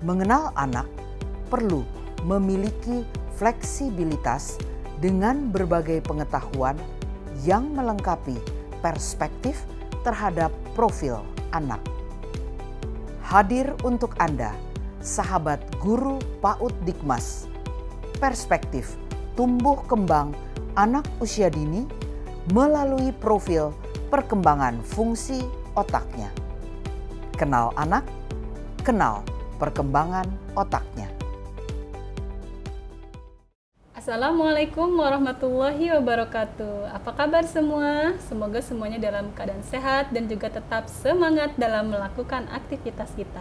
Mengenal anak perlu memiliki fleksibilitas dengan berbagai pengetahuan yang melengkapi perspektif terhadap profil anak. Hadir untuk Anda, sahabat guru PAUD Dikmas, perspektif tumbuh kembang anak usia dini melalui profil perkembangan fungsi otaknya. Kenal anak, kenal perkembangan otaknya. Assalamualaikum warahmatullahi wabarakatuh. Apa kabar semua? Semoga semuanya dalam keadaan sehat dan juga tetap semangat dalam melakukan aktivitas kita.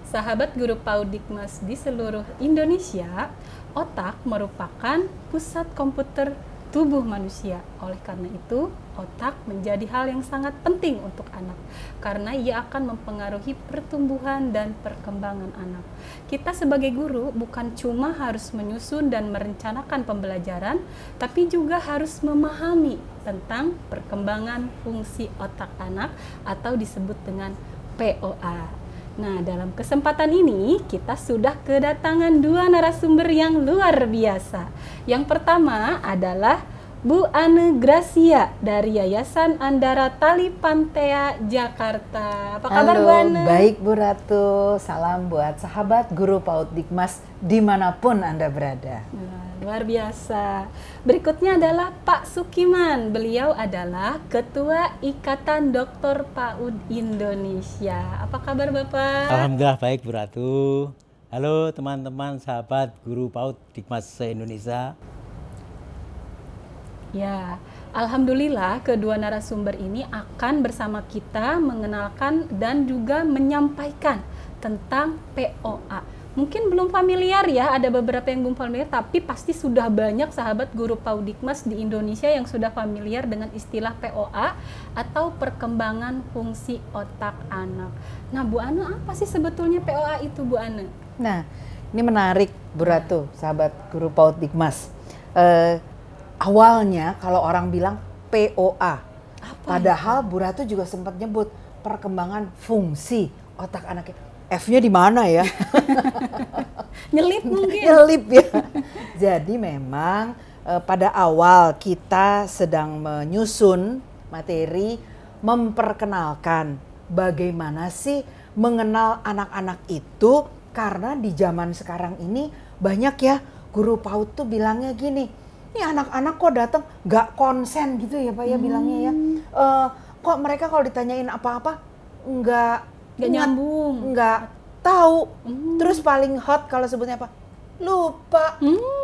Sahabat guru PAUD Dikmas di seluruh Indonesia, otak merupakan pusat komputer tubuh manusia. Oleh karena itu, otak menjadi hal yang sangat penting untuk anak karena ia akan mempengaruhi pertumbuhan dan perkembangan anak. Kita sebagai guru bukan cuma harus menyusun dan merencanakan pembelajaran, tapi juga harus memahami tentang perkembangan fungsi otak anak atau disebut dengan POA. Nah, dalam kesempatan ini kita sudah kedatangan dua narasumber yang luar biasa. Yang pertama adalah Bu Ane Gracia dari Yayasan Andara Tali Pantea, Jakarta. Apa kabar Bu Ane? Baik Bu Ratu, salam buat sahabat guru PAUD Dikmas dimanapun Anda berada. Luar biasa. Berikutnya adalah Pak Sukiman. Beliau adalah Ketua Ikatan Dokter PAUD Indonesia. Apa kabar Bapak? Alhamdulillah baik Bu Ratu. Halo teman-teman sahabat guru PAUD Dikmas se-Indonesia. Ya, alhamdulillah kedua narasumber ini akan bersama kita mengenalkan dan juga menyampaikan tentang POA. Mungkin belum familiar ya, ada beberapa yang belum familiar, tapi pasti sudah banyak sahabat guru PAUD Dikmas di Indonesia yang sudah familiar dengan istilah POA atau perkembangan fungsi otak anak. Nah, Bu Ane, apa sih sebetulnya POA itu, Bu Ane? Nah, ini menarik Bu Ratu, sahabat guru PAUD Dikmas. Awalnya kalau orang bilang POA, padahal Bu Ratu juga sempat nyebut perkembangan fungsi otak anaknya. F-nya di mana ya? Nyelip mungkin. Nyelip ya. Jadi memang pada awal kita sedang menyusun materi memperkenalkan bagaimana sih mengenal anak-anak itu, karena di zaman sekarang ini banyak ya guru PAUD tuh bilangnya gini, ini anak-anak kok datang nggak konsen gitu ya Pak ya bilangnya ya. Kok mereka kalau ditanyain apa-apa nggak nyambung, nggak tahu. Terus paling hot kalau sebutnya apa? Lupa.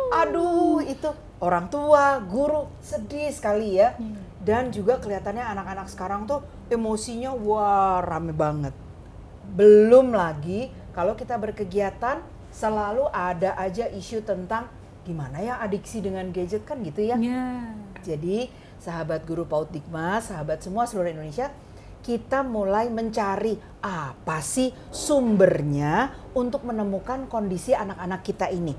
Aduh, itu orang tua, guru sedih sekali ya. Dan juga kelihatannya anak-anak sekarang tuh emosinya wah rame banget. Belum lagi kalau kita berkegiatan selalu ada aja isu tentang gimana ya adiksi dengan gadget kan gitu ya. Jadi sahabat guru PAUD Dikmas, sahabat semua seluruh Indonesia, kita mulai mencari apa sih sumbernya untuk menemukan kondisi anak-anak kita ini.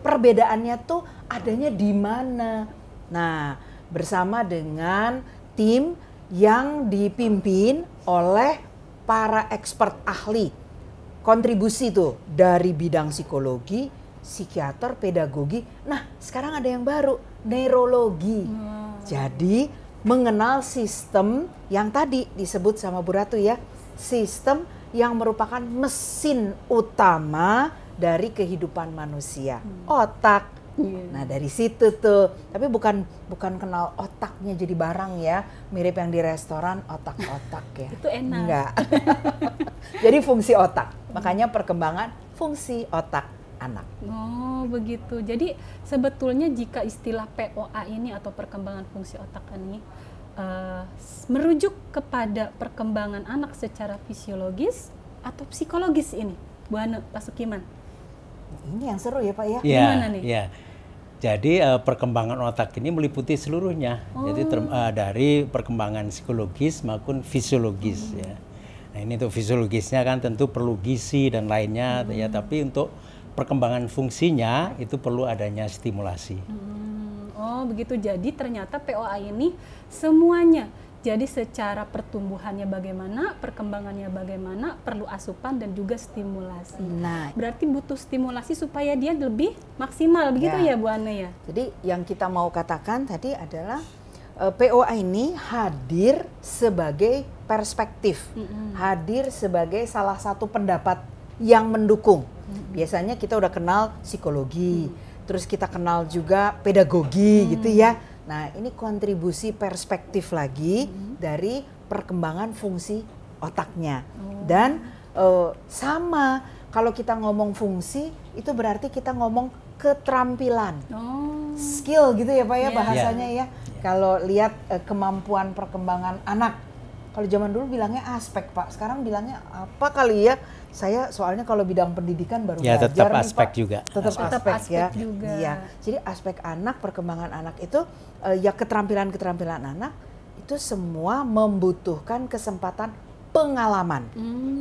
Perbedaannya tuh adanya di mana? Nah, bersama dengan tim yang dipimpin oleh para expert ahli. Kontribusi tuh dari bidang psikologi, psikiater, pedagogi. Nah, sekarang ada yang baru, neurologi. Jadi mengenal sistem yang tadi disebut sama Bu Ratu ya, sistem yang merupakan mesin utama dari kehidupan manusia, otak. Nah dari situ tuh, tapi bukan kenal otaknya jadi barang ya, mirip yang di restoran otak-otak ya. Itu enak. Enggak. Jadi fungsi otak, makanya perkembangan fungsi otak anak. Oh begitu. Jadi sebetulnya jika istilah POA ini atau perkembangan fungsi otak ini merujuk kepada perkembangan anak secara fisiologis atau psikologis ini, Bu Ane, Pak Sukiman. Ini yang seru ya Pak ya? Gimana nih? Ya. Jadi perkembangan otak ini meliputi seluruhnya. Jadi dari perkembangan psikologis maupun fisiologis ya. Nah ini untuk fisiologisnya kan tentu perlu gizi dan lainnya ya, tapi untuk perkembangan fungsinya itu perlu adanya stimulasi. Oh begitu, jadi ternyata POA ini semuanya Jadi secara pertumbuhannya bagaimana, perkembangannya bagaimana, perlu asupan dan juga stimulasi. Nah, Berarti butuh stimulasi supaya dia lebih maksimal, begitu ya Bu Ana ya? jadi yang kita mau katakan tadi adalah POA ini hadir sebagai perspektif, hadir sebagai salah satu pendapat yang mendukung. Biasanya kita udah kenal psikologi, terus kita kenal juga pedagogi gitu ya. Nah, ini kontribusi perspektif lagi dari perkembangan fungsi otaknya. Dan sama, kalau kita ngomong fungsi, itu berarti kita ngomong keterampilan. Skill gitu ya Pak ya bahasanya ya. Kalau lihat kemampuan perkembangan anak. Kalau zaman dulu bilangnya aspek Pak, sekarang bilangnya apa kali ya? Saya soalnya kalau bidang pendidikan baru belajar tetap nih aspek Pak. juga. Tetap aspek ya. Juga. Iya. Jadi aspek anak, perkembangan anak itu ya keterampilan anak itu semua membutuhkan kesempatan pengalaman.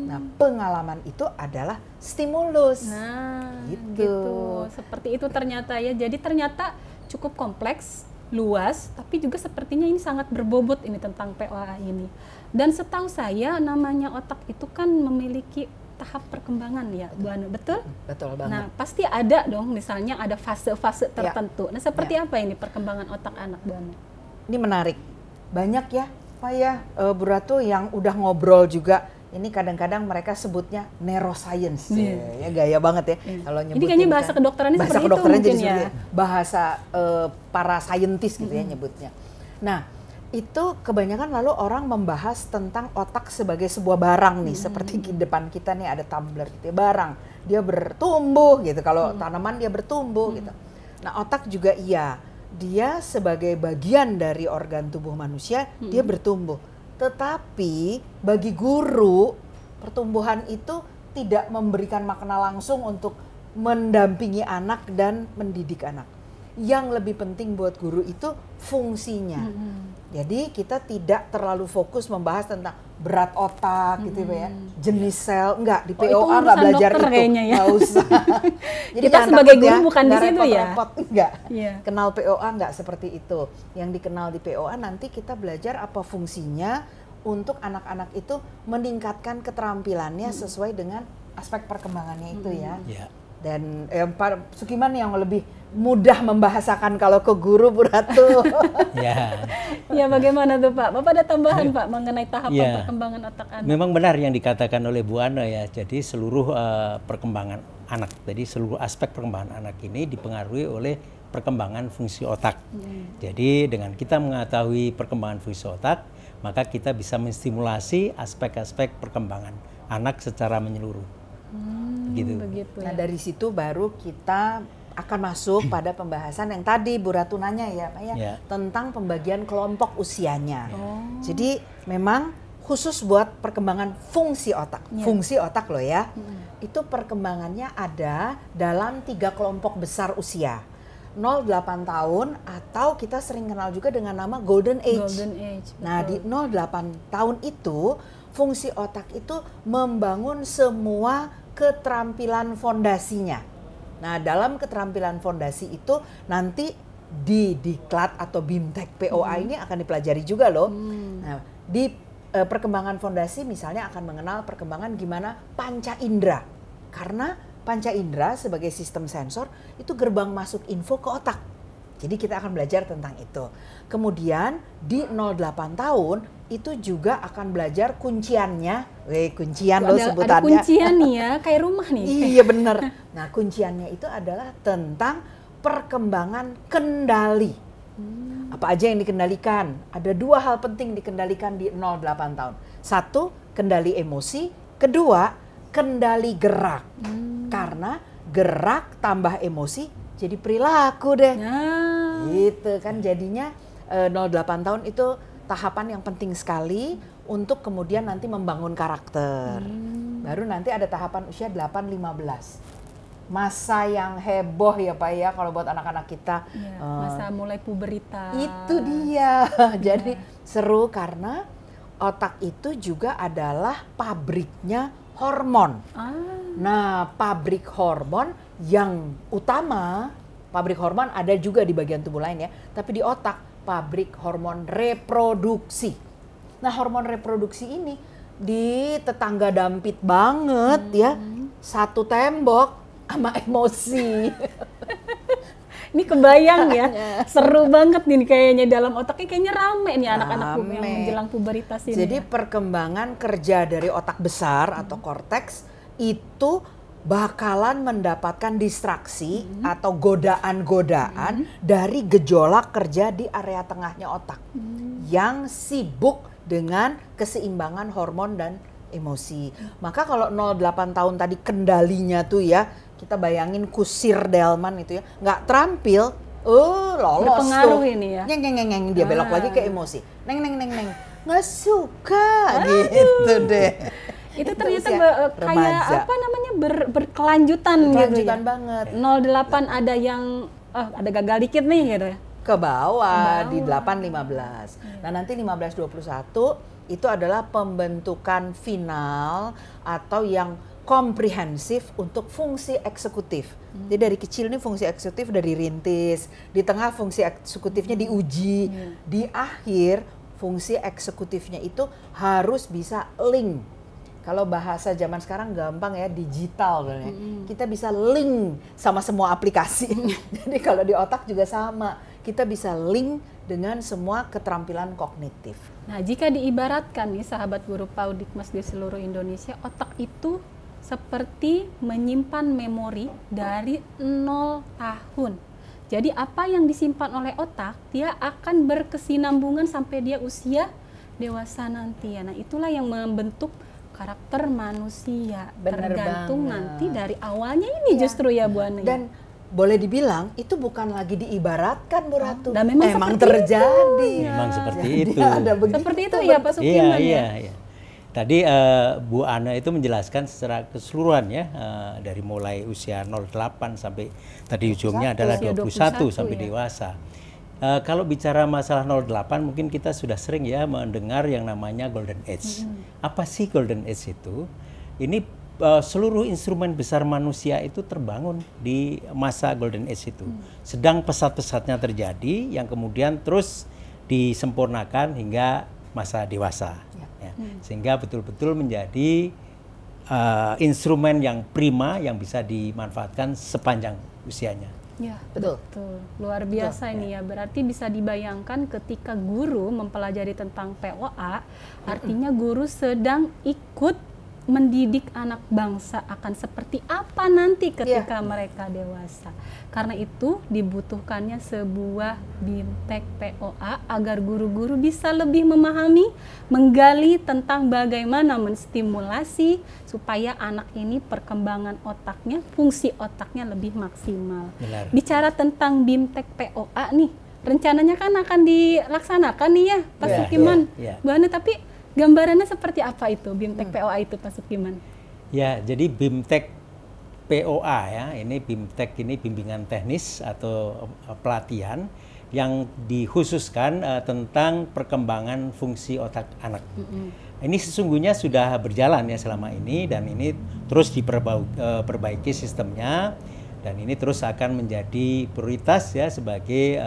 Nah, pengalaman itu adalah stimulus. Nah, Gitu. gitu. Seperti itu ternyata ya. Jadi ternyata cukup kompleks, luas, tapi juga sepertinya ini sangat berbobot ini tentang POA ini. Dan setahu saya namanya otak itu kan memiliki tahap perkembangan ya, Bu Ana, betul? Betul banget. Nah, pasti ada dong, misalnya ada fase-fase tertentu. Nah, seperti apa ini perkembangan otak anak, Bu Ana? Ini menarik. Banyak ya, Pak ya, Bu Ratu yang udah ngobrol juga. Ini kadang-kadang mereka sebutnya neuroscience. Ya gaya banget ya. Kalau Ini kayaknya bahasa kedokterannya bahasa seperti kedokteran itu jadi mungkin ya. seperti bahasa para saintis gitu ya nyebutnya. Nah, itu kebanyakan lalu orang membahas tentang otak sebagai sebuah barang nih, seperti di depan kita nih ada tumbler gitu ya, barang. Dia bertumbuh gitu, kalau tanaman dia bertumbuh gitu. Nah, otak juga iya. Dia sebagai bagian dari organ tubuh manusia, dia bertumbuh. Tetapi bagi guru, pertumbuhan itu tidak memberikan makna langsung untuk mendampingi anak dan mendidik anak. Yang lebih penting buat guru itu fungsinya. Jadi kita tidak terlalu fokus membahas tentang berat otak gitu ya, jenis sel, enggak di POA enggak belajar itu, enggak usah. Jadi kita sebagai guru bukan di situ ya. Enggak. Iya. Kenal POA enggak seperti itu. Yang dikenal di POA nanti kita belajar apa fungsinya untuk anak-anak itu meningkatkan keterampilannya sesuai dengan aspek perkembangannya itu ya. Dan Pak Sukiman yang lebih mudah membahasakan kalau ke guru Bu Ratu. Ya bagaimana tuh Pak? Bapak ada tambahan Pak mengenai tahapan perkembangan otak anak? Memang benar yang dikatakan oleh Bu Ana ya. Jadi seluruh perkembangan anak, jadi seluruh aspek perkembangan anak ini dipengaruhi oleh perkembangan fungsi otak. Jadi dengan kita mengetahui perkembangan fungsi otak, maka kita bisa menstimulasi aspek-aspek perkembangan anak secara menyeluruh. Begitu. Nah dari situ baru kita akan masuk pada pembahasan yang tadi Bu Ratu nanya ya Pak ya, tentang pembagian kelompok usianya. Jadi memang khusus buat perkembangan fungsi otak, fungsi otak loh ya, itu perkembangannya ada dalam 3 kelompok besar usia. 0-8 tahun atau kita sering kenal juga dengan nama Golden Age. Nah di 0-8 tahun itu fungsi otak itu membangun semua keterampilan fondasinya. Nah dalam keterampilan fondasi itu nanti di Diklat atau BIMTEK POA ini akan dipelajari juga loh. Nah di perkembangan fondasi misalnya akan mengenal perkembangan gimana panca indera. Karena panca indera sebagai sistem sensor itu gerbang masuk info ke otak. Jadi kita akan belajar tentang itu. Kemudian di 0-8 tahun itu juga akan belajar kunciannya. Kuncian loh sebutannya. Ada kuncian nih ya, kayak rumah nih. Iya benar. Nah kunciannya itu adalah tentang perkembangan kendali. Apa aja yang dikendalikan? Ada 2 hal penting dikendalikan di 0-8 tahun. 1, kendali emosi. 2, kendali gerak. Karena gerak tambah emosi jadi perilaku deh. Gitu kan jadinya 0-8 tahun itu tahapan yang penting sekali untuk kemudian nanti membangun karakter. Baru nanti ada tahapan usia 8-15. Masa yang heboh ya Pak ya kalau buat anak-anak kita. Masa mulai pubertas. Itu dia. Jadi seru karena otak itu juga adalah pabriknya hormon. Nah, pabrik hormon yang utama, pabrik hormon ada juga di bagian tubuh lain ya, tapi di otak pabrik hormon reproduksi. Nah, hormon reproduksi ini di tetangga dampit banget ya, satu tembok sama emosi. Ini kebayang ya, seru banget nih kayaknya dalam otaknya, kayaknya rame nih anak-anak yang menjelang pubertas ini. Jadi perkembangan kerja dari otak besar atau korteks itu bakalan mendapatkan distraksi atau godaan-godaan dari gejolak kerja di area tengahnya otak yang sibuk dengan keseimbangan hormon dan emosi. Maka kalau 0,8 tahun tadi kendalinya tuh ya, kita bayangin kusir delman itu ya, nggak terampil, lolos berpengaruh tuh. ini ya. Neng, dia belok lagi ke emosi. Neng, nggak suka gitu deh. Itu ternyata kayak remaja. apa namanya berkelanjutan gitu ya. Berkelanjutan banget. 0,8 ada yang ada gagal dikit nih gitu ya. Ke bawah di 8-15. Nah, nanti 15-21 itu adalah pembentukan final atau yang komprehensif untuk fungsi eksekutif. Jadi dari kecil nih fungsi eksekutif dari rintis, di tengah fungsi eksekutifnya diuji, di akhir fungsi eksekutifnya itu harus bisa link. Kalau bahasa zaman sekarang gampang ya, digital sebenarnya. Kita bisa link sama semua aplikasi. Jadi kalau di otak juga sama. Kita bisa link dengan semua keterampilan kognitif. Nah, jika diibaratkan nih sahabat guru Paudikmas di seluruh Indonesia, otak itu seperti menyimpan memori dari 0 tahun. Jadi apa yang disimpan oleh otak, dia akan berkesinambungan sampai dia usia dewasa nanti ya. Nah, itulah yang membentuk karakter manusia. Bener tergantung banget. nanti dari awalnya ini justru ya Bu Ana. Dan boleh dibilang itu bukan lagi diibaratkan Bu Ratu. Dan memang terjadi. Memang seperti Jadi itu. ada begitu. Seperti itu ya Pak Sukiman ya. Iya. Tadi Bu Ana itu menjelaskan secara keseluruhan ya, dari mulai usia 0,8 sampai tadi ujungnya adalah Usia 21 sampai ya. dewasa. Kalau bicara masalah 0,8 mungkin kita sudah sering ya mendengar yang namanya golden age. Apa sih golden age itu? Ini seluruh instrumen besar manusia itu terbangun di masa golden age itu. Sedang pesat-pesatnya terjadi yang kemudian terus disempurnakan hingga masa dewasa. Ya. Sehingga betul-betul menjadi instrumen yang prima yang bisa dimanfaatkan sepanjang usianya. Ya, Betul. Luar biasa ini ya. Berarti bisa dibayangkan ketika guru mempelajari tentang POA, artinya guru sedang ikut mendidik anak bangsa akan seperti apa nanti ketika mereka dewasa. Karena itu dibutuhkannya sebuah BIMTEK POA agar guru-guru bisa lebih memahami, menggali tentang bagaimana menstimulasi supaya anak ini perkembangan otaknya, fungsi otaknya lebih maksimal. Benar. Bicara tentang BIMTEK POA nih, rencananya kan akan dilaksanakan nih ya Pak Sukiman. Bu Ana, tapi gambarannya seperti apa itu BIMTEK POA itu Pak Sukiman? Ya, jadi BIMTEK POA ya, ini BIMTEK ini bimbingan teknis atau pelatihan yang dikhususkan tentang perkembangan fungsi otak anak. Ini sesungguhnya sudah berjalan ya selama ini dan ini terus diperbaiki sistemnya dan ini terus akan menjadi prioritas ya sebagai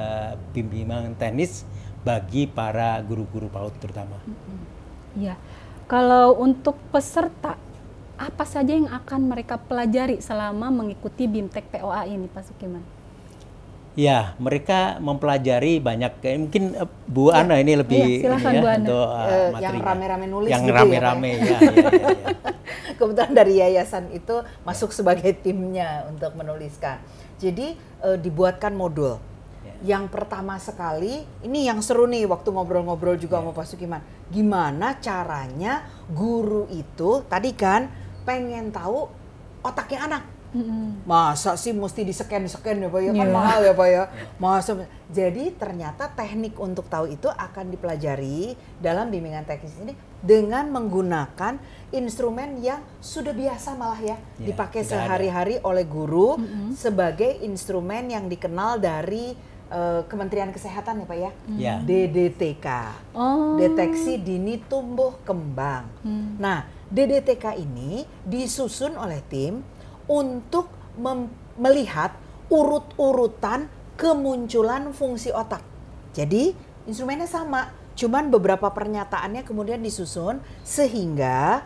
bimbingan teknis bagi para guru-guru PAUD terutama. Ya, kalau untuk peserta, apa saja yang akan mereka pelajari selama mengikuti BIMTEK POA ini, Pak Sukiman? Ya, mereka mempelajari banyak. Mungkin Bu Ana ini lebih silakan, Bu Ana. untuk materinya. Yang rame-rame nulis yang gitu rame-rame ya. Kebetulan dari yayasan itu masuk sebagai timnya untuk menuliskan. Jadi dibuatkan modul. Yang pertama sekali, ini yang seru nih waktu ngobrol-ngobrol juga sama Pak Sukiman. Gimana caranya guru itu, tadi kan pengen tahu otaknya anak. Masa sih mesti di-scan ya Pak ya, kan mahal ya Pak ya. Masa, jadi ternyata teknik untuk tahu itu akan dipelajari dalam bimbingan teknis ini dengan menggunakan instrumen yang sudah biasa malah ya dipakai sehari-hari oleh guru sebagai instrumen yang dikenal dari Kementerian Kesehatan ya Pak ya, DDTK, deteksi dini tumbuh kembang. Nah, DDTK ini disusun oleh tim untuk melihat urut-urutan kemunculan fungsi otak. Jadi instrumennya sama, Cuman beberapa pernyataannya kemudian disusun sehingga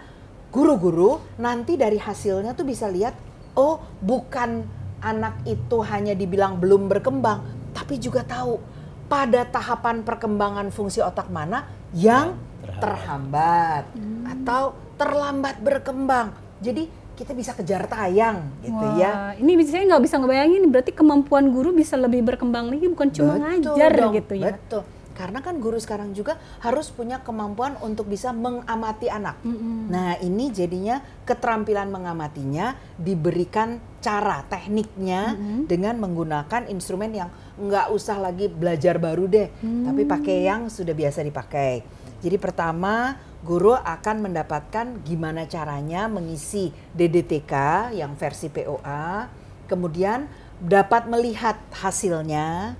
guru-guru nanti dari hasilnya tuh bisa lihat, oh bukan anak itu hanya dibilang belum berkembang, tapi juga tahu pada tahapan perkembangan fungsi otak mana yang terhambat atau terlambat berkembang. Jadi kita bisa kejar tayang gitu. Wah, ya. Ini saya nggak bisa ngebayangin, berarti kemampuan guru bisa lebih berkembang lagi, bukan cuma ngajar dong, gitu ya. Betul. Karena kan guru sekarang juga harus punya kemampuan untuk bisa mengamati anak. Nah ini jadinya keterampilan mengamatinya diberikan cara, tekniknya dengan menggunakan instrumen yang nggak usah lagi belajar baru deh. Tapi pakai yang sudah biasa dipakai. Jadi pertama guru akan mendapatkan gimana caranya mengisi DDTK yang versi POA. Kemudian dapat melihat hasilnya,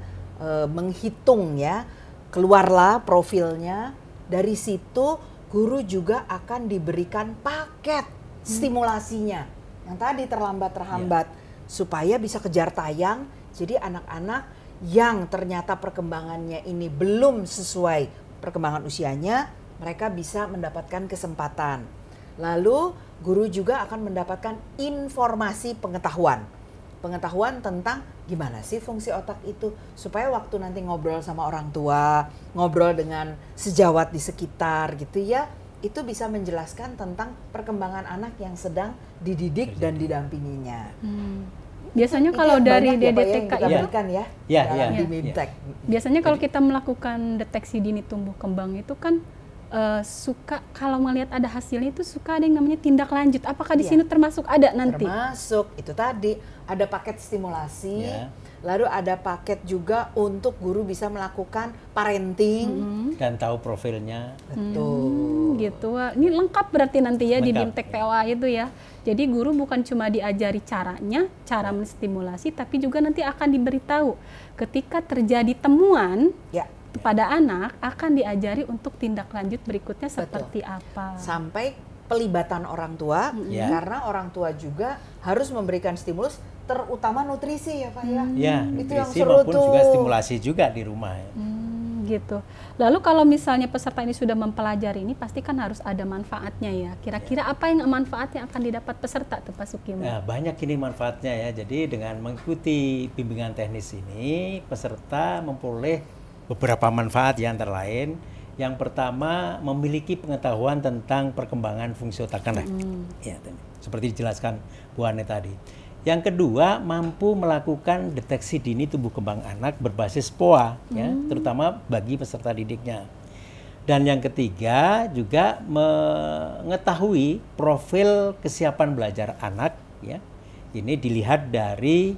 menghitung ya. Keluarlah profilnya, dari situ guru juga akan diberikan paket stimulasinya yang tadi terhambat supaya bisa kejar tayang. Jadi anak-anak yang ternyata perkembangannya ini belum sesuai perkembangan usianya, mereka bisa mendapatkan kesempatan. Lalu guru juga akan mendapatkan informasi pengetahuan tentang gimana sih fungsi otak itu, supaya waktu nanti ngobrol sama orang tua, ngobrol dengan sejawat di sekitar gitu ya, itu bisa menjelaskan tentang perkembangan anak yang sedang dididik dan didampinginya. Biasanya kalau dari DDTK di BIMTEK. Biasanya kalau kita melakukan deteksi dini tumbuh kembang itu kan suka kalau melihat ada hasilnya itu suka ada yang namanya tindak lanjut. Apakah di sini termasuk ada nanti? Termasuk, itu tadi ada paket stimulasi, lalu ada paket juga untuk guru bisa melakukan parenting dan tahu profilnya. Betul. Gitu. Wah, ini lengkap berarti nanti ya di BIMTEK POA itu ya. Jadi guru bukan cuma diajari caranya, cara menstimulasi, tapi juga nanti akan diberitahu ketika terjadi temuan pada anak akan diajari untuk tindak lanjut berikutnya seperti apa. Sampai pelibatan orang tua, karena orang tua juga harus memberikan stimulus, terutama nutrisi ya Pak ya. Ya, itu nutrisi yang seru maupun tuh. juga stimulasi juga di rumah. Gitu. Lalu kalau misalnya peserta ini sudah mempelajari ini, pasti kan harus ada manfaatnya ya. Kira-kira apa yang manfaat yang akan didapat peserta tuh Pak Sukim? Nah, banyak ini manfaatnya ya. Jadi dengan mengikuti bimbingan teknis ini, peserta memperoleh beberapa manfaat ya, antara lain. Yang pertama, memiliki pengetahuan tentang perkembangan fungsi otak anak. Ya, seperti dijelaskan Bu Ane tadi. Yang kedua, mampu melakukan deteksi dini tumbuh kembang anak berbasis POA, ya, terutama bagi peserta didiknya. Dan yang ketiga, juga mengetahui profil kesiapan belajar anak, ya. Ini dilihat dari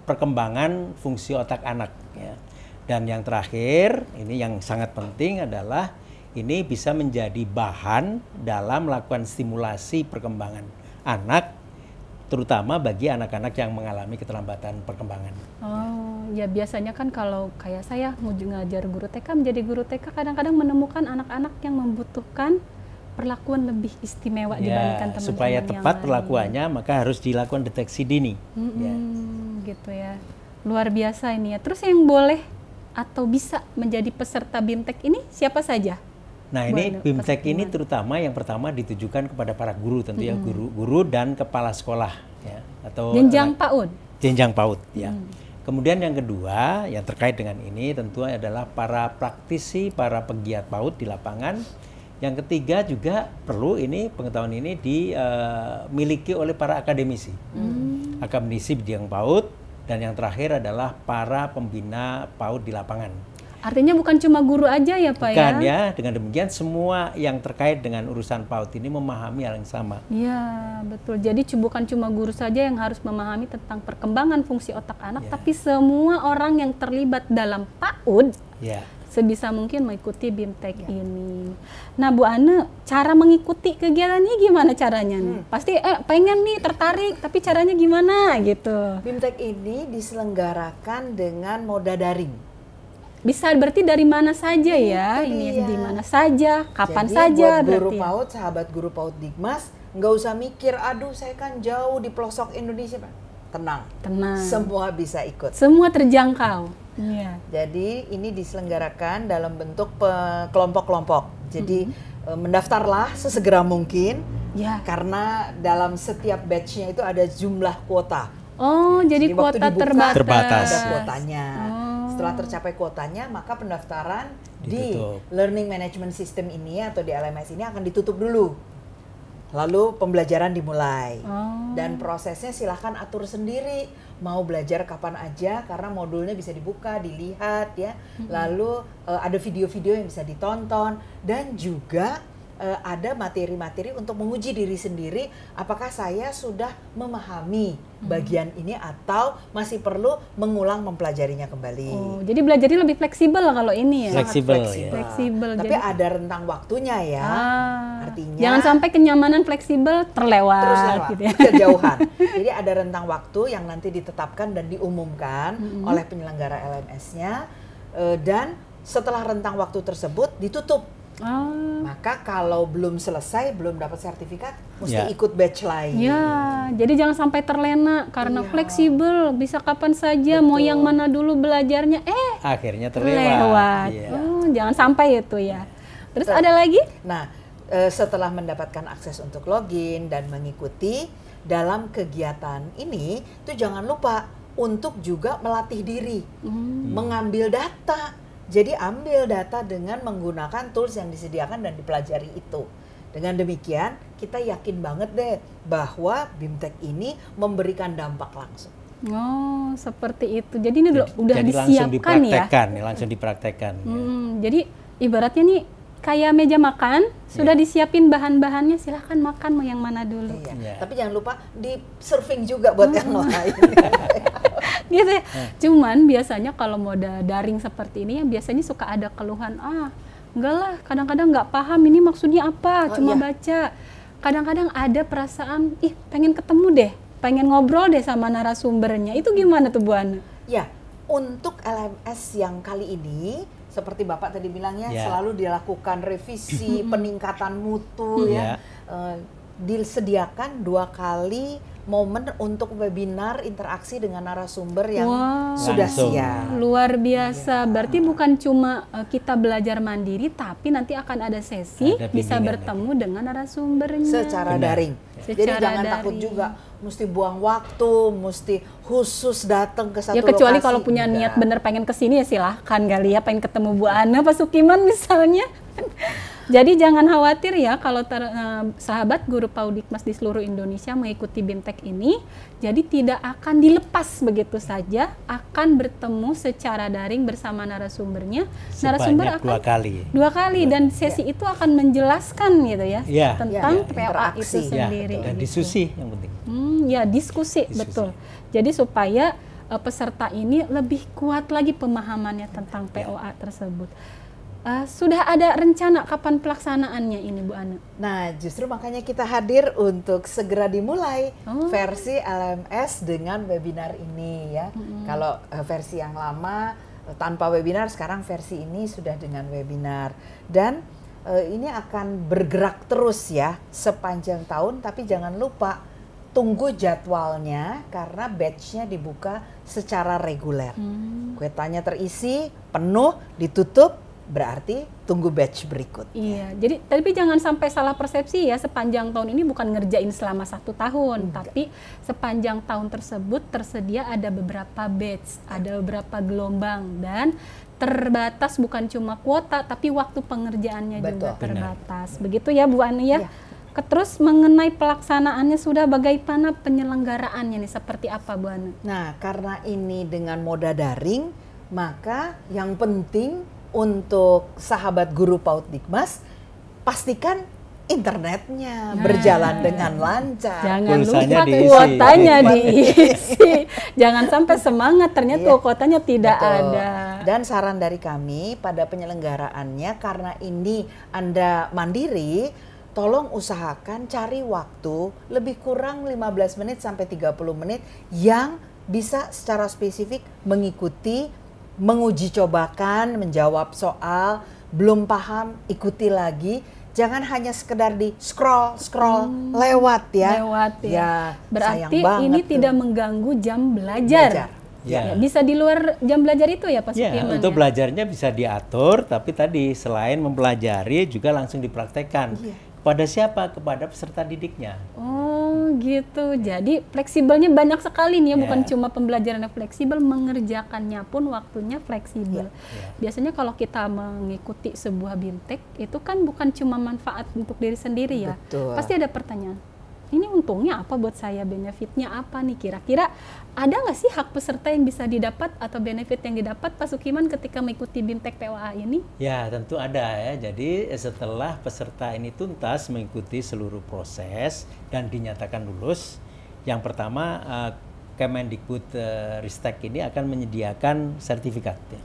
perkembangan fungsi otak anak, ya. Dan yang terakhir, ini yang sangat penting adalah ini bisa menjadi bahan dalam melakukan stimulasi perkembangan anak, terutama bagi anak-anak yang mengalami keterlambatan perkembangan. Oh, ya biasanya kan kalau kayak saya ngajar guru TK, menjadi guru TK kadang-kadang menemukan anak-anak yang membutuhkan perlakuan lebih istimewa dibandingkan teman-teman supaya tepat yang perlakuannya, maka harus dilakukan deteksi dini. Gitu ya. Luar biasa ini ya. Terus yang boleh atau bisa menjadi peserta BIMTEK ini siapa saja? Nah, ini BIMTEK ini terutama yang pertama ditujukan kepada para guru, tentu ya, guru dan kepala sekolah ya, atau jenjang PAUD. Jenjang PAUD ya. Kemudian yang kedua yang terkait dengan ini tentu adalah para praktisi, para pegiat PAUD di lapangan. Yang ketiga juga perlu ini pengetahuan ini dimiliki oleh para akademisi. Akademisi bidang PAUD, dan yang terakhir adalah para pembina PAUD di lapangan. Artinya bukan cuma guru aja ya Pak? Bukan ya, dengan demikian semua yang terkait dengan urusan PAUD ini memahami hal yang sama. Iya, betul. Jadi bukan cuma guru saja yang harus memahami tentang perkembangan fungsi otak anak, tapi semua orang yang terlibat dalam PAUD sebisa mungkin mengikuti BIMTEK ini. Nah Bu Ane, cara mengikuti kegiatannya gimana caranya nih? Pasti pengen nih, tertarik, tapi caranya gimana gitu? BIMTEK ini diselenggarakan dengan moda daring. Bisa berarti dari mana saja ya? Ini di mana saja, kapan saja buat guru berarti. PAUD, sahabat guru PAUD Digmas, nggak usah mikir, aduh saya kan jauh di pelosok Indonesia, Pak. tenang. Tenang. Semua bisa ikut. Semua terjangkau. Iya. Jadi ini diselenggarakan dalam bentuk kelompok-kelompok. Jadi mendaftarlah sesegera mungkin. Ya. Karena dalam setiap batch-nya itu ada jumlah kuota. Oh, jadi waktu kuota dibuka, terbatas. ada kuotanya. Setelah tercapai kuotanya, maka pendaftaran Ditutup. di Learning Management System ini atau di LMS ini akan ditutup dulu. Lalu pembelajaran dimulai. Dan prosesnya silahkan atur sendiri. Mau belajar kapan aja karena modulnya bisa dibuka, dilihat ya. Lalu ada video-video yang bisa ditonton dan juga ada materi-materi untuk menguji diri sendiri apakah saya sudah memahami bagian ini atau masih perlu mengulang mempelajarinya kembali. Oh, jadi belajarnya lebih fleksibel kalau ini ya. Fleksibel. Sangat Fleksibel. Tapi jadi, ada rentang waktunya ya. Artinya jangan sampai kenyamanan fleksibel terlewat, terus lewat gitu ya. kejauhan. Jadi ada rentang waktu yang nanti ditetapkan dan diumumkan oleh penyelenggara LMS-nya dan setelah rentang waktu tersebut ditutup. Maka kalau belum selesai, belum dapat sertifikat, mesti ikut batch lain. Ya, jadi jangan sampai terlena karena fleksibel, bisa kapan saja, mau yang mana dulu belajarnya, akhirnya terlewat. Iya. Jangan sampai itu ya. Terus ada lagi? Nah, setelah mendapatkan akses untuk login dan mengikuti dalam kegiatan ini, itu jangan lupa untuk juga melatih diri, mengambil data. Jadi ambil data dengan menggunakan tools yang disediakan dan dipelajari itu. Dengan demikian kita yakin banget deh bahwa BIMTEK ini memberikan dampak langsung. Oh, seperti itu. Jadi ini udah jadi disiapkan langsung dipraktekkan. Jadi ibaratnya nih kayak meja makan, sudah disiapin bahan-bahannya, silahkan makan mau yang mana dulu. Tapi jangan lupa di serving juga buat yang lain. Gitu ya. Cuman biasanya kalau mode daring seperti ini, biasanya suka ada keluhan, enggak lah, kadang-kadang nggak paham ini maksudnya apa, cuma baca. Kadang-kadang ada perasaan, pengen ketemu deh, pengen ngobrol deh sama narasumbernya. Itu gimana tuh Bu Ana? Ya, untuk LMS yang kali ini, seperti Bapak tadi bilangnya, selalu dilakukan revisi, peningkatan mutu ya. Disediakan 2 kali momen untuk webinar interaksi dengan narasumber yang sudah siap. Luar biasa. Berarti bukan cuma kita belajar mandiri, tapi nanti akan ada sesi bisa bertemu dengan narasumbernya secara daring. Jadi jangan takut juga mesti buang waktu, mesti khusus datang ke satu lokasi. Ya kecuali kalau punya niat bener pengen kesini ya silahkan kali ya, pengen ketemu Bu Ana, Pak Sukiman misalnya. Jadi jangan khawatir ya kalau sahabat guru Paudikmas di seluruh Indonesia mengikuti BIMTEK ini, jadi tidak akan dilepas begitu saja, akan bertemu secara daring bersama narasumbernya. Narasumber akan 2 kali. 2 kali dan sesi itu akan menjelaskan gitu ya, tentang POA itu sendiri. Dan diskusi yang penting. Diskusi, betul. Jadi supaya peserta ini lebih kuat lagi pemahamannya tentang POA tersebut. Sudah ada rencana kapan pelaksanaannya ini Bu Ana? Nah justru makanya kita hadir untuk segera dimulai versi LMS dengan webinar ini ya. Kalau versi yang lama tanpa webinar, sekarang versi ini sudah dengan webinar. Dan ini akan bergerak terus ya sepanjang tahun, tapi jangan lupa tunggu jadwalnya karena batch-nya dibuka secara reguler. Kuotanya terisi, penuh, ditutup, berarti tunggu batch berikut. Iya, jadi tapi jangan sampai salah persepsi ya, sepanjang tahun ini bukan ngerjain selama 1 tahun, tapi sepanjang tahun tersebut tersedia ada beberapa batch, ada beberapa gelombang dan terbatas, bukan cuma kuota tapi waktu pengerjaannya juga terbatas. Begitu ya Bu Ana ya? Terus mengenai pelaksanaannya sudah bagaimana penyelenggaraannya nih, seperti apa Bu Ana? Nah, karena ini dengan moda daring, maka yang penting untuk sahabat guru Paudikmas, pastikan internetnya berjalan dengan lancar. Jangan lupa kuotanya diisi. Jangan sampai semangat ternyata kuotanya tidak ada. Dan saran dari kami pada penyelenggaraannya, karena ini Anda mandiri, tolong usahakan cari waktu lebih kurang 15 menit sampai 30 menit yang bisa secara spesifik mengikuti, menguji cobakan, menjawab soal, belum paham, ikuti lagi. jangan hanya sekedar di scroll lewat ya. Lewat ya. Ya, Berarti sayang banget ini tuh. tidak mengganggu jam belajar. Ya. Ya, bisa di luar jam belajar itu ya Pak Ya, Sukiman? untuk belajarnya bisa diatur, tapi tadi selain mempelajari juga langsung dipraktekkan. Kepada siapa? Kepada peserta didiknya. Oh gitu, jadi fleksibelnya banyak sekali nih ya, Ya. bukan cuma pembelajarannya fleksibel, mengerjakannya pun waktunya fleksibel. Biasanya kalau kita mengikuti sebuah BIMTEK, itu kan bukan cuma manfaat untuk diri sendiri ya. Betul. Pasti ada pertanyaan, ini untungnya apa buat saya, benefitnya apa nih kira-kira, ada nggak sih hak peserta yang bisa didapat atau benefit yang didapat Pak Sukiman ketika mengikuti BIMTEK POA ini? Ya, tentu ada ya. Jadi setelah peserta ini tuntas mengikuti seluruh proses dan dinyatakan lulus, yang pertama Kemendikbud Ristek ini akan menyediakan sertifikat. Ya.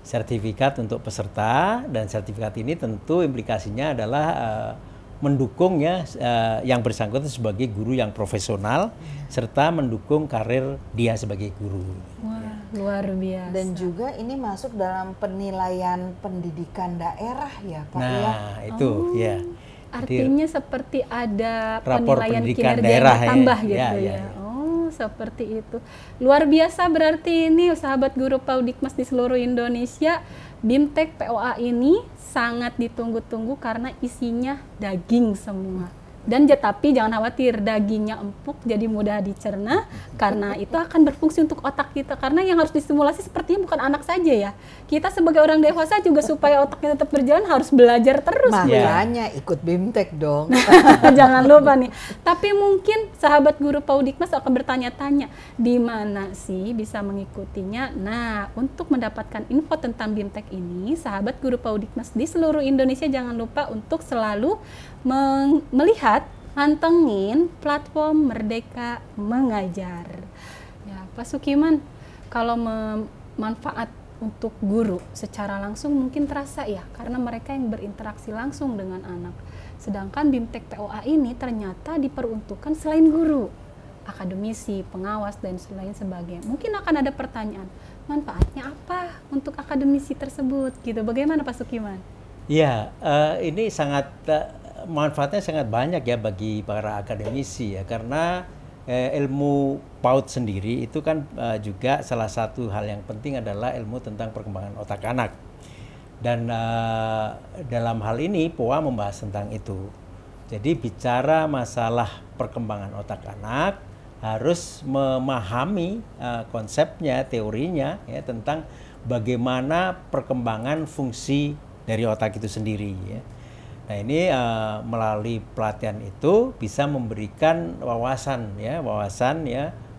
Sertifikat untuk peserta, dan sertifikat ini tentu implikasinya adalah mendukung ya yang bersangkutan sebagai guru yang profesional serta mendukung karir dia sebagai guru. Wah, luar biasa. Dan juga ini masuk dalam penilaian pendidikan daerah ya Pak ya. Nah, itu ya. Artinya seperti ada rapor penilaian pendidikan kinerja daerah yang tambah ya. gitu Ya, ya. ya. Oh, seperti itu. Luar biasa berarti ini sahabat guru Paudikmas di seluruh Indonesia. BIMTEK POA ini sangat ditunggu-tunggu karena isinya daging semua. Dan tapi jangan khawatir, dagingnya empuk jadi mudah dicerna karena itu akan berfungsi untuk otak kita. Karena yang harus distimulasi sepertinya bukan anak saja ya. Kita sebagai orang dewasa juga supaya otaknya tetap berjalan harus belajar terus. Makanya ikut BIMTEK dong. Jangan lupa nih. Tapi mungkin sahabat guru Paudikmas akan bertanya-tanya, di mana sih bisa mengikutinya? Nah, untuk mendapatkan info tentang BIMTEK ini, sahabat guru Paudikmas di seluruh Indonesia jangan lupa untuk selalu melihat, mantengin platform Merdeka Mengajar. Ya, Pak Sukiman, kalau manfaat untuk guru secara langsung mungkin terasa ya, karena mereka yang berinteraksi langsung dengan anak. Sedangkan BIMTEK POA ini ternyata diperuntukkan selain guru, akademisi, pengawas, dan lain sebagainya. Mungkin akan ada pertanyaan, manfaatnya apa untuk akademisi tersebut? Gitu. Bagaimana Pak Sukiman? Ya, ini sangat manfaatnya sangat banyak ya bagi para akademisi ya, karena ilmu PAUD sendiri itu kan juga salah satu hal yang penting adalah ilmu tentang perkembangan otak anak. Dan dalam hal ini POA membahas tentang itu. Jadi bicara masalah perkembangan otak anak harus memahami konsepnya, teorinya ya, tentang bagaimana perkembangan fungsi dari otak itu sendiri ya. Nah, ini melalui pelatihan itu bisa memberikan wawasan ya,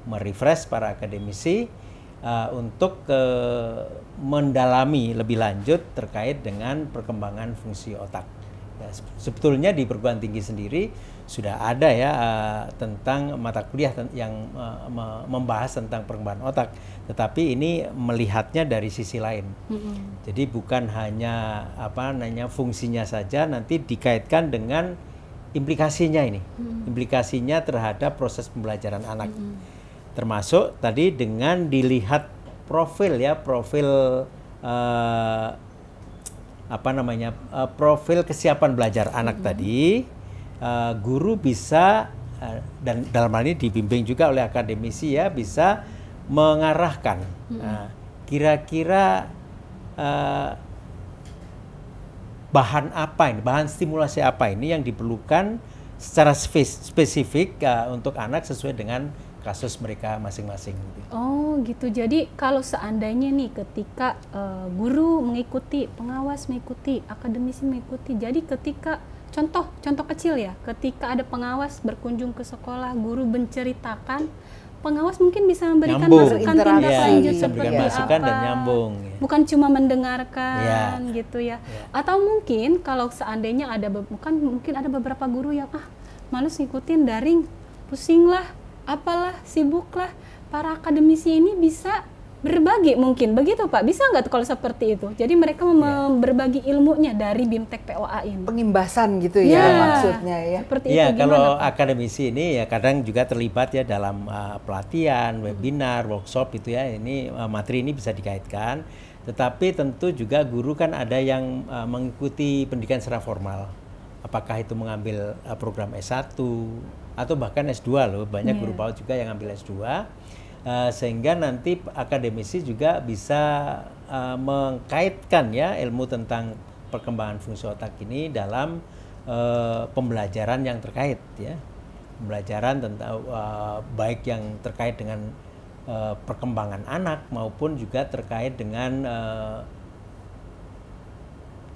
merefresh para akademisi untuk mendalami lebih lanjut terkait dengan perkembangan fungsi otak. Ya, sebetulnya di perguruan tinggi sendiri sudah ada ya tentang mata kuliah yang membahas tentang perkembangan otak, tetapi ini melihatnya dari sisi lain. Jadi bukan hanya fungsinya saja, nanti dikaitkan dengan implikasinya ini, implikasinya terhadap proses pembelajaran anak. Termasuk tadi dengan dilihat profil ya, profil profil kesiapan belajar anak tadi. Guru bisa dan dalam hal ini dibimbing juga oleh akademisi ya, bisa mengarahkan kira-kira bahan apa ini, bahan stimulasi apa ini yang diperlukan secara spesifik untuk anak sesuai dengan kasus mereka masing-masing. Oh gitu, jadi kalau seandainya nih ketika guru mengikuti, pengawas mengikuti, akademisi mengikuti, jadi ketika contoh kecil ya, ketika ada pengawas berkunjung ke sekolah, guru menceritakan, pengawas mungkin bisa memberikan masukan tindak lanjut seperti apa, dan nyambung, ya. Bukan cuma mendengarkan gitu ya. Atau mungkin kalau seandainya ada mungkin ada beberapa guru yang males ngikutin daring, pusing lah, apalah, sibuk lah. Para akademisi ini bisa berbagi mungkin, begitu Pak? Bisa nggak tuh kalau seperti itu? Jadi mereka berbagi ilmunya dari BIMTEK POA ini. Pengimbasan gitu ya maksudnya ya. Seperti ya, itu kalau Pak? akademisi ini ya kadang juga terlibat ya dalam pelatihan, webinar, workshop itu ya. Ini materi ini bisa dikaitkan. Tetapi tentu juga guru kan ada yang mengikuti pendidikan secara formal. apakah itu mengambil program S1 atau bahkan S2 loh, banyak guru PAUD juga yang ambil S2, sehingga nanti akademisi juga bisa mengkaitkan ya ilmu tentang perkembangan fungsi otak ini dalam pembelajaran yang terkait ya, pembelajaran tentang baik yang terkait dengan perkembangan anak maupun juga terkait dengan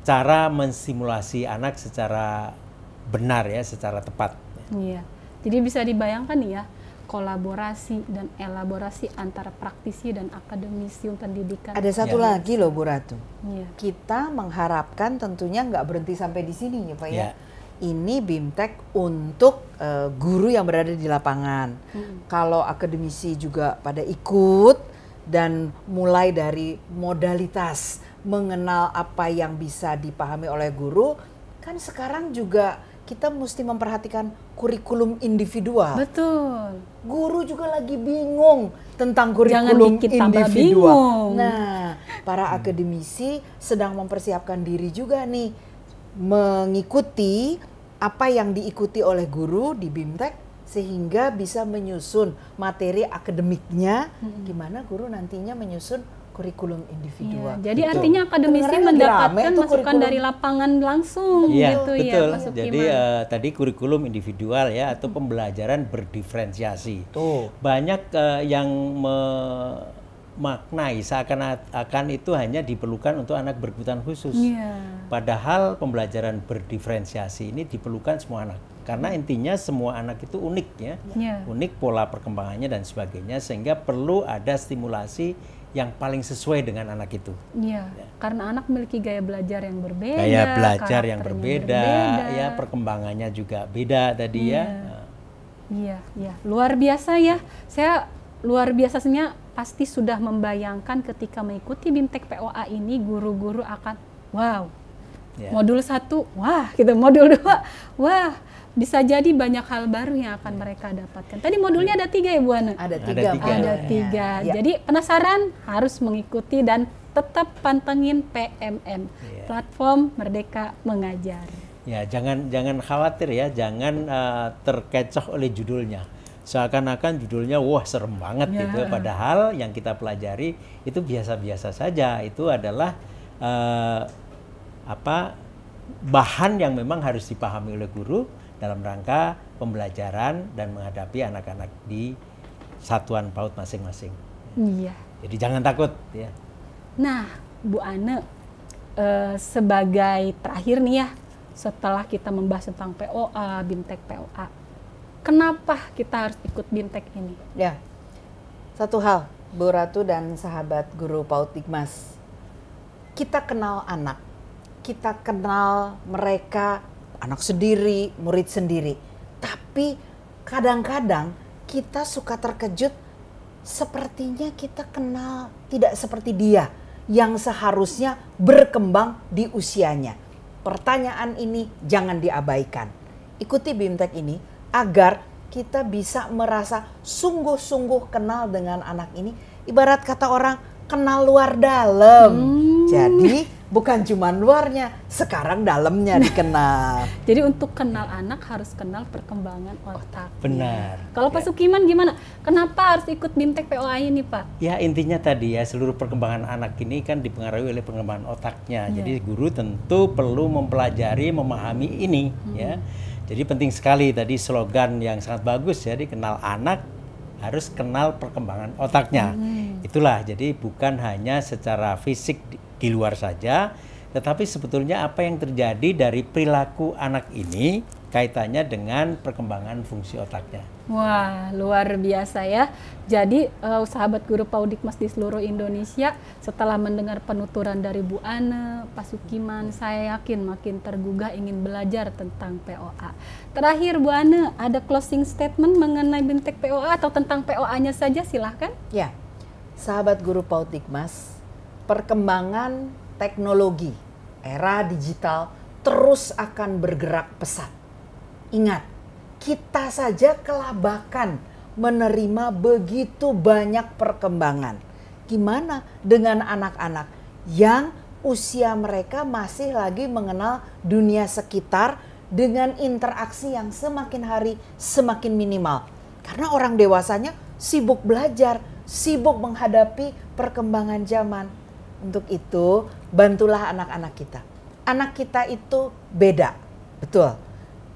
cara mensimulasi anak secara benar ya, secara tepat. Iya. Jadi bisa dibayangkan nih ya, kolaborasi dan elaborasi antara praktisi dan akademisi pendidikan. Ada satu lagi loh Bu Ratu. Iya. Kita mengharapkan tentunya nggak berhenti sampai di sini ya Pak ya. Ini BIMTEK untuk guru yang berada di lapangan. Kalau akademisi juga pada ikut dan mulai dari modalitas mengenal apa yang bisa dipahami oleh guru, kan sekarang juga kita mesti memperhatikan kurikulum individual. Betul. Guru juga lagi bingung tentang kurikulum individual. Nah, para akademisi sedang mempersiapkan diri juga nih mengikuti apa yang diikuti oleh guru di BIMTEK sehingga bisa menyusun materi akademiknya, gimana guru nantinya menyusun kurikulum individual. Jadi artinya akademisi mendapatkan masukan dari lapangan langsung gitu betul. ya. Betul. Jadi tadi kurikulum individual ya atau pembelajaran berdiferensiasi. Banyak yang memaknai seakan-akan itu hanya diperlukan untuk anak berkebutuhan khusus. Padahal pembelajaran berdiferensiasi ini diperlukan semua anak. Karena intinya semua anak itu unik ya. Unik pola perkembangannya dan sebagainya, sehingga perlu ada stimulasi yang paling sesuai dengan anak itu. Karena anak memiliki gaya belajar yang berbeda. Gaya belajar yang berbeda, ya perkembangannya juga beda tadi ya. Iya, luar biasa ya. Saya luar biasanya pasti sudah membayangkan ketika mengikuti BIMTEK POA ini guru-guru akan wow. Modul 1, wah gitu, modul 2, wah. Bisa jadi banyak hal baru yang akan mereka dapatkan. Tadi modulnya ada 3 ya Bu Ana? Ada 3. Jadi penasaran harus mengikuti dan tetap pantengin PMM, Platform Merdeka Mengajar. Ya, jangan khawatir ya, jangan terkecoh oleh judulnya. Seakan-akan judulnya wah serem banget gitu. Padahal yang kita pelajari itu biasa-biasa saja. Itu adalah bahan yang memang harus dipahami oleh guru dalam rangka pembelajaran dan menghadapi anak-anak di satuan PAUD masing-masing. Jadi jangan takut ya. Nah, Bu Ana, sebagai terakhir nih ya, setelah kita membahas tentang POA, BIMTEK POA, kenapa kita harus ikut BIMTEK ini? Ya, satu hal, Bu Ratu dan sahabat guru PAUD Dikmas, kita kenal anak, kita kenal mereka, anak sendiri, murid sendiri. Tapi kadang-kadang kita suka terkejut, sepertinya kita kenal tidak seperti dia yang seharusnya berkembang di usianya. Pertanyaan ini jangan diabaikan. Ikuti BIMTEK ini agar kita bisa merasa sungguh-sungguh kenal dengan anak ini. Ibarat kata orang, kenal luar dalam. Jadi bukan cuma luarnya, sekarang dalamnya dikenal. Jadi untuk kenal anak harus kenal perkembangan otak. Benar. Kalau Pak Sukiman gimana? Kenapa harus ikut BIMTEK POA ini Pak? Ya intinya tadi ya, seluruh perkembangan anak ini kan dipengaruhi oleh perkembangan otaknya. Jadi guru tentu perlu mempelajari, memahami ini ya. Jadi penting sekali tadi slogan yang sangat bagus ya, dikenal anak harus kenal perkembangan otaknya. Itulah, jadi bukan hanya secara fisik di luar saja, tetapi sebetulnya apa yang terjadi dari perilaku anak ini kaitannya dengan perkembangan fungsi otaknya. Wah, luar biasa ya. Jadi sahabat guru PAUD Dikmas di seluruh Indonesia, setelah mendengar penuturan dari Bu Ana, Pak Sukiman, saya yakin makin tergugah ingin belajar tentang POA. Terakhir Bu Ana, ada closing statement mengenai BIMTEK POA atau tentang POA-nya saja, silahkan. Ya, sahabat guru PAUD Dikmas, perkembangan teknologi, era digital terus akan bergerak pesat. Ingat, kita saja kelabakan menerima begitu banyak perkembangan. Gimana dengan anak-anak yang usia mereka masih lagi mengenal dunia sekitar dengan interaksi yang semakin hari semakin minimal. Karena orang dewasanya sibuk belajar, sibuk menghadapi perkembangan zaman. Untuk itu, bantulah anak-anak kita. Anak kita itu beda, betul.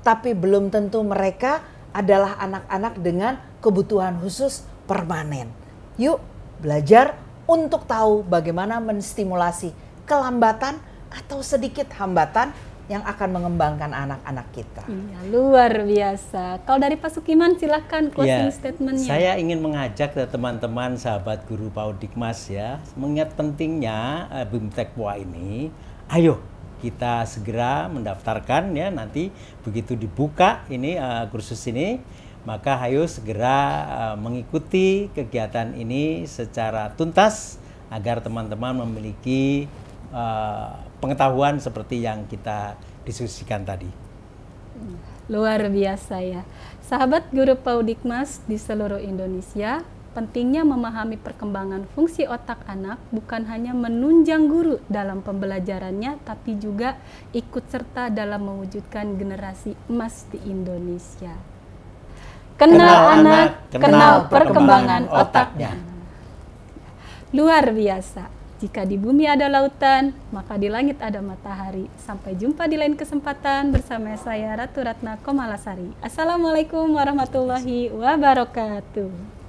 Tapi belum tentu mereka adalah anak-anak dengan kebutuhan khusus permanen. Yuk belajar untuk tahu bagaimana menstimulasi kelambatan atau sedikit hambatan yang akan mengembangkan anak-anak kita. Iya, luar biasa. Kalau dari Pak Sukiman silakan closing statement-nya. Saya ingin mengajak teman-teman sahabat guru PAUD Dikmas ya, mengingat pentingnya BIM Tekpoa ini. Ayo kita segera mendaftarkan ya, nanti begitu dibuka ini kursus ini, maka ayo segera mengikuti kegiatan ini secara tuntas agar teman-teman memiliki pengetahuan seperti yang kita diskusikan tadi. Luar biasa ya. Sahabat guru PAUD Dikmas di seluruh Indonesia, pentingnya memahami perkembangan fungsi otak anak bukan hanya menunjang guru dalam pembelajarannya, tapi juga ikut serta dalam mewujudkan generasi emas di Indonesia. Kenal anak, kenal perkembangan otaknya. Luar biasa. Jika di bumi ada lautan, maka di langit ada matahari. Sampai jumpa di lain kesempatan bersama saya Ratu Ratna Komalasari. Assalamualaikum warahmatullahi wabarakatuh.